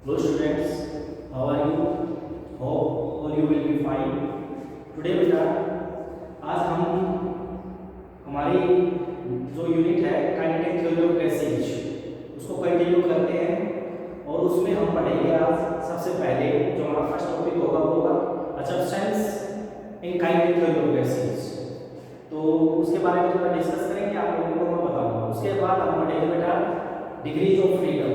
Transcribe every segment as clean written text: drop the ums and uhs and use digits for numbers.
Hello students, how are you? Hope all you will be fine. Today बेटा आज हम हमारी जो यूनिट है काइनेटिक थ्योरी ऑफ गैसेज उसको कंटिन्यू करते हैं और उसमें हम पढ़ेंगे आज सबसे पहले जो हमारा फर्स्ट टॉपिक होगा वो होगा assumptions in kinetic theory of gases. तो उसके बारे में थोड़ा डिस्कस करेंगे, आप लोगों को मैं बताऊंगा। उसके बाद हम पढ़ेंगे बेटा डिग्रीज ऑफ फ्रीडम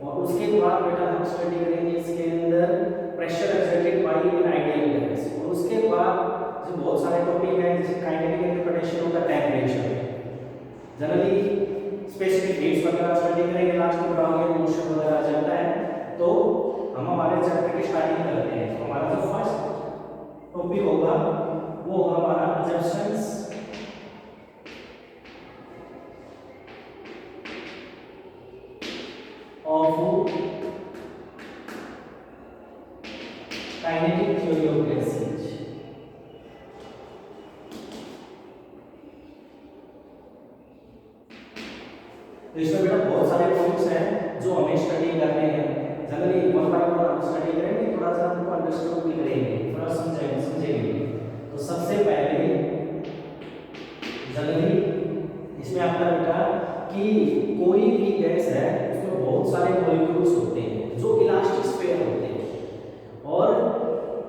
और उसके बाद बेटा हम स्टडी करेंगे इसके अंदर pressure exerted by an ideal gas और उसके बाद जो बहुत सारे टॉपिक हैं जैसे kinetic interpretation of the temperature, generally specific heats वगैरह स्टडी करेंगे। लास्ट में पढ़ाएंगे मोशन वगैरह आ जाता है। तो हम हमारे चैप्टर की स्टार्टिंग करते हैं। तो हमारा जो फर्स्ट टॉपिक होगा वो होगा हमारा assumptions of kinetic theory of gases। तो इसमें बेटा बहुत सारे पॉइंट्स हैं जो हमें स्टडी करने हैं। जनरली वन बाय वन हम स्टडी करेंगे, थोड़ा सा हमको अंडरस्टैंड भी करेंगे, थोड़ा समझेंगे। तो सबसे पहले जनरली इसमें आपका बेटा कि कोई भी गैस है उसमें बहुत सारे मॉलिक्यूल्स होते हैं जो इलास्टिक स्फीयर होते हैं और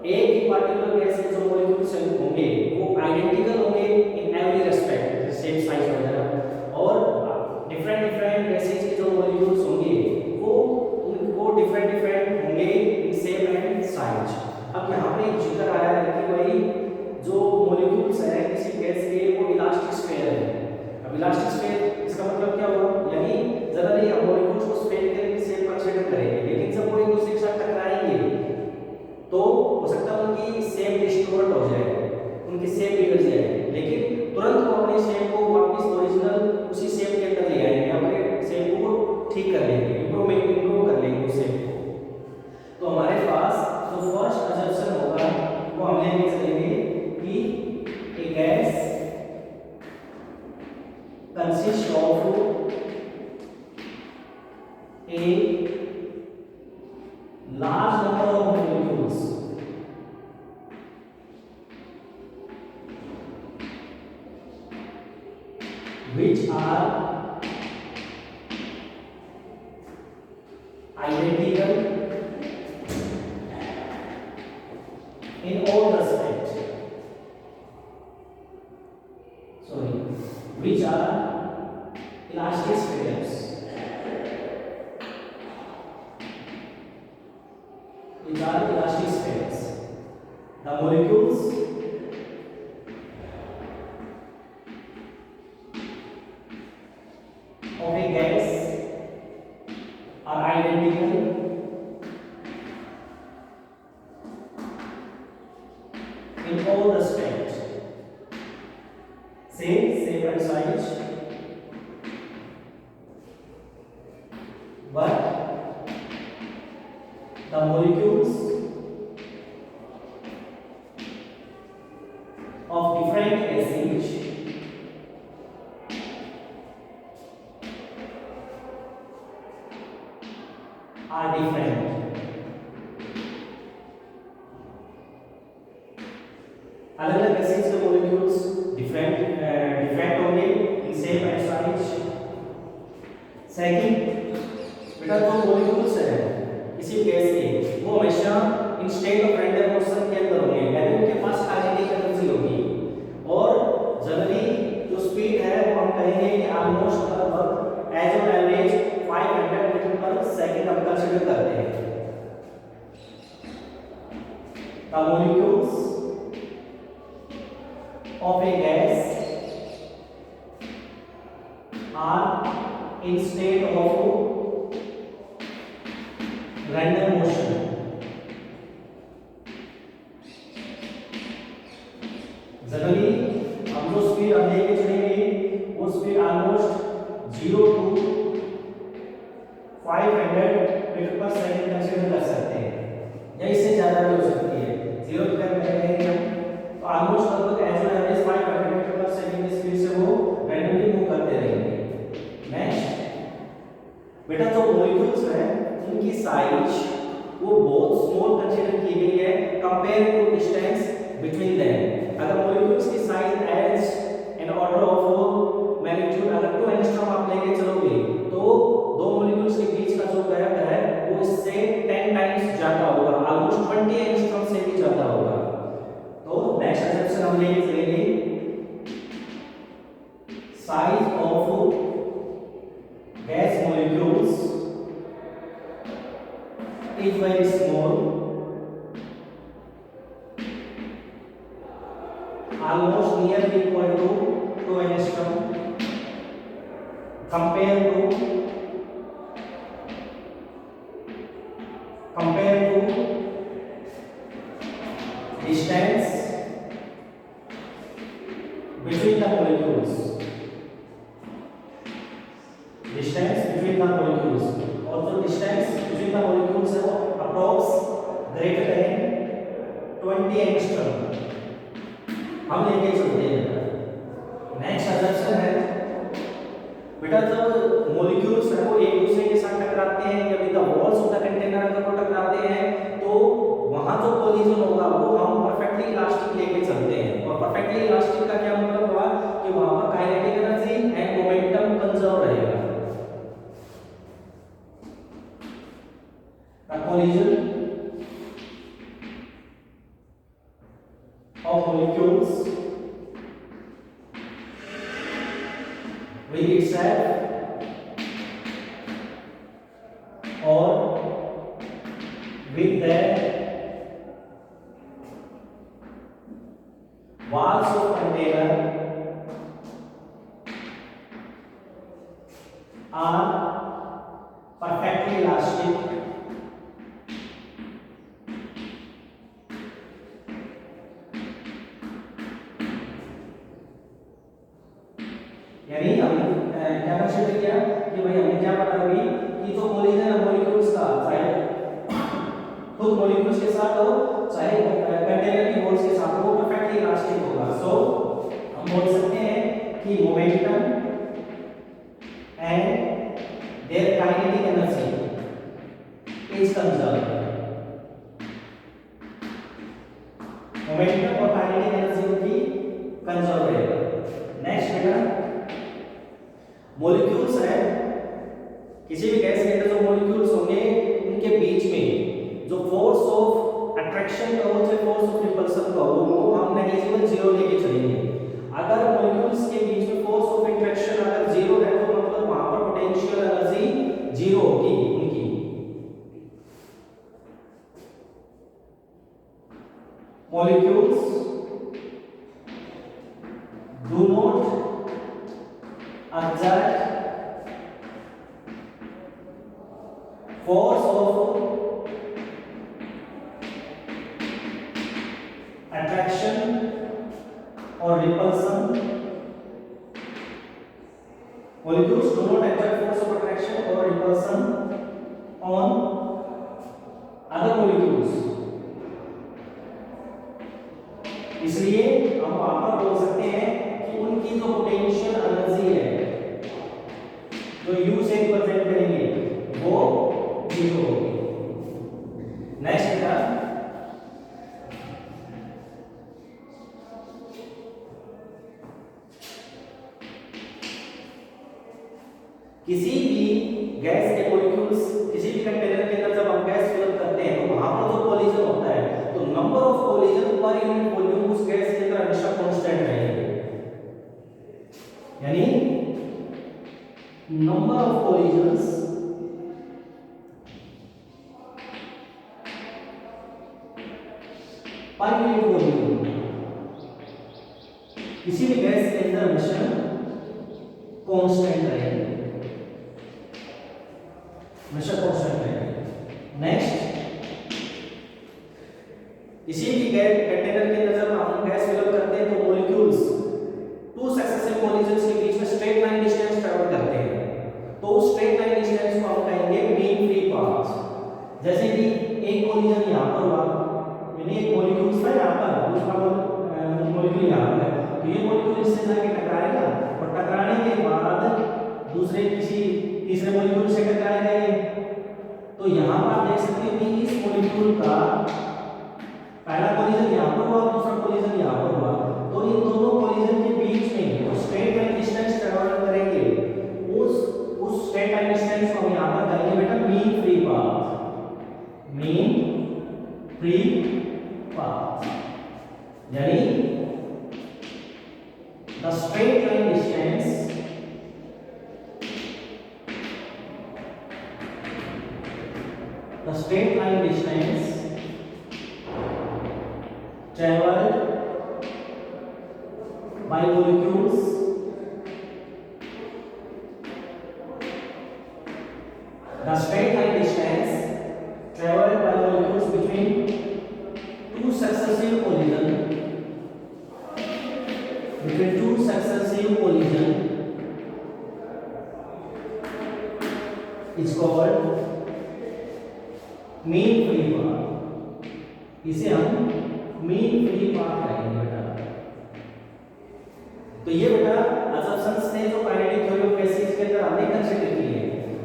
एक ही पार्टिकुलर गैस के जो मॉलिक्यूल्स होंगे वो आइडेंटिकल होंगे in every respect, same size वगैरह। और डिफरेंट गैसेस के जो मॉलिक्यूल्स होंगे वो डिफरेंट होंगे इन सेम एंड साइज। अब यहाँ पे एक जिक्र आया है कि भाई जो मॉलिक्यूल्स है किसी गैस के वो इलास्टिक स्फीयर है। अब इलास्टिक स्फीयर इसका मतलब क्या हुआ, यानी जनरली हम मॉलिक्यूल्स को स्फीयर के शेप कंसीडर करेंगे, लेकिन जब वो एक दूसरे के साथ टकराएंगे तो हो सकता है उनकी शेप डिस्टॉर्ट हो जाए, उनकी शेप बिगड़ जाए, लेकिन तुरंत वो अपनी शेप को वापस ओरिजिनल उसी शेप के अंदर ले आएंगे, अपने शेप को ठीक कर लेंगे, इंप्रूव कर लेंगे उस शेप को। तो हमारे पास जो फर्स्ट अजम्पशन होगा वो हम लेके चलेंगे कि एक gas consists of a large number of molecules which are identical in all respects, which are elastic spheres, the molecules of a gas are identical in all respects, same shape and size, but the molecules of different gases are different। अलग-अलग gases के molecules different होंगे in shape and size. Second बेटा जो molecules है किसी gas के वो हमेशा इन स्टेट ऑफ रैंडम मोशन के अंदर होंगे, यानी उनके पास काइनेटिक एनर्जी होगी और जनरली जो स्पीड है वो हम कहेंगे कि ऑलमोस्ट लगभग एज ऑन एवरेज 500 मीटर पर सेकंड हम कंसीडर करते हैं। The molecules of a gas are in state of random motion। Generally हम जो स्पीड हम लेके चलेंगे वो स्पीड ऑलमोस्ट 0 to 500 मीटर पर सेकंड कंसीडर कर सकते हैं या इससे ज्यादा भी हो सकती है। 0 तो क्या करेंगे तो ऑलमोस्ट लगभग एज ऑन एवरेज 500 मीटर पर सेकंड की स्पीड से वो रैंडमली मूव करते रहेंगे। नेक्स्ट बेटा जो मॉलिक्यूल्स हैं उनकी साइज वो बहुत स्मॉल कंसीडर की गई है compare to distance between them. अगर मॉलिक्यूल्स की size as an order of magnitude अगर 2 एंगस्ट्रॉम आप लेके चलोगे तो दो मॉलिक्यूल्स के बीच का जो गैप है वो इससे 10 टाइम्स ज्यादा होगा, ऑलमोस्ट 20 एंगस्ट्रॉम से भी ज्यादा होगा। तो नेक्स्ट असम्पशन हम लेके चलेंगे size of gas molecules is very small, almost nearly equal to 2 angstrom compared to distance between the molecules, distance between the molecules, और जो डिस्टेंस बिटवीन द मॉलिक्यूल्स है वो अप्रॉक्स ग्रेटर देन 20 एंगस्ट्रॉम हम लेके चलते हैं। नेक्स्ट असम्पशन है बेटा जब मॉलिक्यूल्स है वो एक दूसरे के साथ टकराते हैं या with the walls of the container अगर वो टकराते हैं तो वहां जो कोलिजन होगा वो हम परफेक्टली इलास्टिक लेके चलते हैं। और परफेक्टली इलास्टिक का क्या मतलब हुआ कि वहां पर kinetic energy and momentum conserve रहेगा। Collision of molecules with itself or with their walls of container are perfectly elastic यानी हमने क्या कंसीडर किया कि भाई हमने क्या पता अभी कि जो कोलिजन है मॉलिक्यूल्स का चाहे खुद मॉलिक्यूल्स के साथ हो चाहे कंटेनर की वॉल्स के साथ हो वो परफेक्टली इलास्टिक होगा। सो हम बोल सकते हैं कि momentum and their kinetic energy is conserved. Momentum और काइनेटिक एनर्जी उनकी कंजर्व रहेगा। नेक्स्ट बेटा मॉलिक्यूल्स है किसी भी गैस के अंदर जो मॉलिक्यूल्स होंगे उनके बीच में जो फोर्स ऑफ अट्रैक्शन का हो चाहे फोर्स ऑफ रिपल्सन का हो वो हम नेग्लिजिबल जीरो लेके चलेंगे। अगर मॉलिक्यूल्स के बीच में फोर्स ऑफ इंटरेक्शन अगर जीरो है तो मतलब वहां पर पोटेंशियल एनर्जी जीरो होगी उनकी। Molecules do not exert force of attraction or repulsion. Molecules do not exert force of attraction or repulsion on other molecules. इसलिए हम वहां पर बोल सकते हैं कि उनकी जो पोटेंशियल एनर्जी है जो U से रिप्रेजेंट करेंगे वो जीरो होगी। नेक्स्ट बेटा किसी भी गैस के मॉलिक्यूल्स किसी भी कंटेनर के अंदर जब हम गैस फिल करते हैं तो वहां पर जो कोलिजन होता है तो number of collision per unit volume उस गैस के अंदर हमेशा कांस्टेंट रहेंगे। यानी number of collisions per unit volume किसी भी गैस के अंदर हमेशा कांस्टेंट रहेंगे, हमेशा कांस्टेंट रहेंगे। नेक्स्ट किसी भी गैस कंटेनर के अंदर जब हम गैस फिल करते हैं तो मॉलिक्यूल्स टू सक्सेसिव कोलिजन्स के बीच में स्ट्रेट लाइन डिस्टेंस ट्रैवल करते हैं तो उस स्ट्रेट लाइन डिस्टेंस को हम कहेंगे मीन फ्री पाथ। जैसे कि एक कोलिजन यहां पर हुआ यानी एक मॉलिक्यूल्स था यहां पर दूसरा मॉलिक्यूल यहां पर है तो ये मॉलिक्यूल इससे जाके टकराएगा और टकराने के बाद दूसरे किसी तीसरे मॉलिक्यूल से टकराएगा ये तो यहाँ पर आप देख सकते हो कि इस मॉलिक्यूल का पहला कोलिजन यहाँ पर हुआ, दूसरा कोलिजन यहाँ पर हुआ, तो इन दोनों कोलिजन के बीच में जो स्ट्रेट लाइन डिस्टेंस ट्रेवल करेंगे उस स्ट्रेट लाइन डिस्टेंस को हम यहाँ पर कहेंगे बेटा mean free path, mean free path, यानी the straight line distance traveled by molecules the straight line distance traveled by molecules between two successive collision is called mean free path. इसे हम mean free path कहेंगे बेटा। तो ये बेटा assumptions थे जो काइनेटिक थ्योरी ऑफ गैसेस के अंदर हमने कंसीडर किए।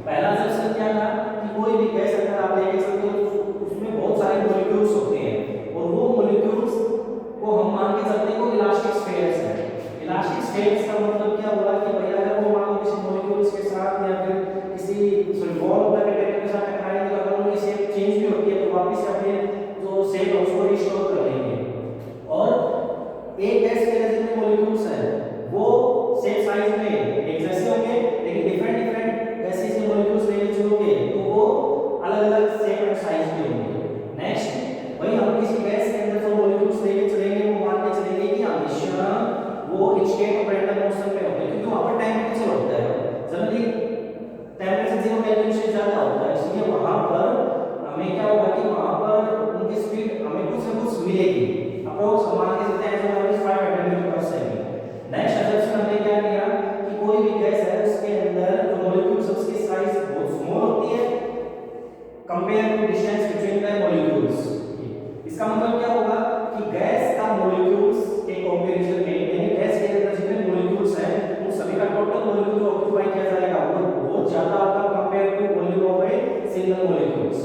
पहला assumption क्या था कि कोई भी गैस अगर आप देख सकते हो तो उसमें बहुत सारे मॉलिक्यूल्स होते हैं और वो मॉलिक्यूल्स को हम मान के चलते हैं वो इलास्टिक स्फीयर्स है। इलास्टिक स्फीयर्स का मतलब क्या हुआ कि भैया अगर वो मान लो किसी मॉलिक्यूल्स के साथ या फिर किसी वॉल ऑफ द कंटेनर के साथ टकराएंगे तो अगर उनकी शेप चेंज भी होती है तो वापस से अपने जो शेप है उसको रिस्टोर कर लेंगे। और एक गैस के अंदर जितने मॉलिक्यूल्स हैं वो सेम साइज में एक जैसे होंगे लेकिन डिफरेंट गैसेस के मॉलिक्यूल्स लेने चलोगे तो वो अलग-अलग शेप एंड साइज के होंगे। नेक्स्ट वही हम किसी गैस के अंदर जो मॉलिक्यूल्स लेके चलेंगे वो मान के चलेंगे कि हमेशा वो एक स्टेट ऑफ रैंडम मोशन में होते हैं क्योंकि वहां पर टेंपरेचर होता है जनरली टेंपरेचर 0 केल्विन से ज्यादा होता है इसलिए वहां पर हमें क्या होगा कि वहां पर उनकी स्पीड हमें कुछ न कुछ मिलेगी अप्रोक्स मान के चलते हैं जो 5 मीटर पर सेकंड। नेक्स्ट assumption हमने क्या किया कि कोई भी गैस है उसके अंदर जो मॉलिक्यूल्स उसकी साइज बहुत स्मॉल होती है compare to distance between the molecules. इसका मतलब क्या होगा कि गैस का मॉलिक्यूल्स के कंपैरिजन में यानी गैस के अंदर जितने मॉलिक्यूल्स हैं उन सभी का टोटल वॉल्यूम जो ऑक्यूपाई किया जाएगा वो बहुत ज्यादा होगा compare to volume of a single molecules.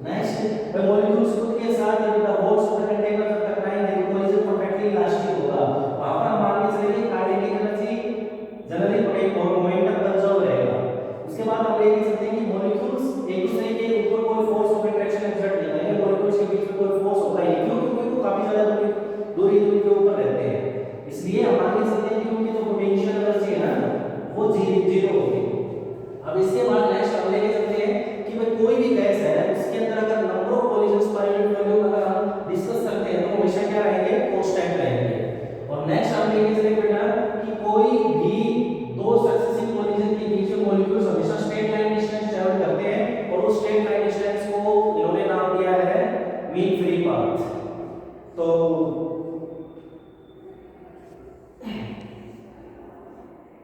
Next the molecules खुद के साथ यदि the walls of the container जब टकराएंगे तो कोलिजन परफेक्टली इलास्टिक होगा वहां पर हम मान के चलेंगे kinetic energy generally momentum conserve रहेगा। उसके बाद हम लेके चलते हैं कि मॉलिक्यूल्स एक दूसरे के ऊपर कोई फोर्स ऑफ अट्रैक्शन एक्सर्ट नहीं करेंगे मॉलिक्यूल्स के बीच में कोई फोर्स होता ही नहीं क्योंकि वो काफी ज्यादा दूरी के ऊपर रहते हैं इसलिए हम मान के चलते हैं कि उनकी जो पोटेंशियल एनर्जी है ना वो जीरो होगी। अब इसके बाद नेक्स्ट हम लेके चलते हैं कि भाई कोई भी गैस है उसके अंदर अगर number of collisions per unit volume अगर हम डिस्कस करते हैं तो हमेशा क्या रहेंगे कांस्टेंट रहेंगे। और नेक्स्ट हम लेके चलेंगे बेटा कि कोई भी दो सक्सेसिव कोलिजन के बीच में मॉलिक्यूल्स हमेशा स्ट्रेट लाइन डिस्टेंस ट्रैवल करते हैं और उस स्ट्रेट लाइन डिस्टेंस को इन्होंने नाम दिया है मीन फ्री पाथ। तो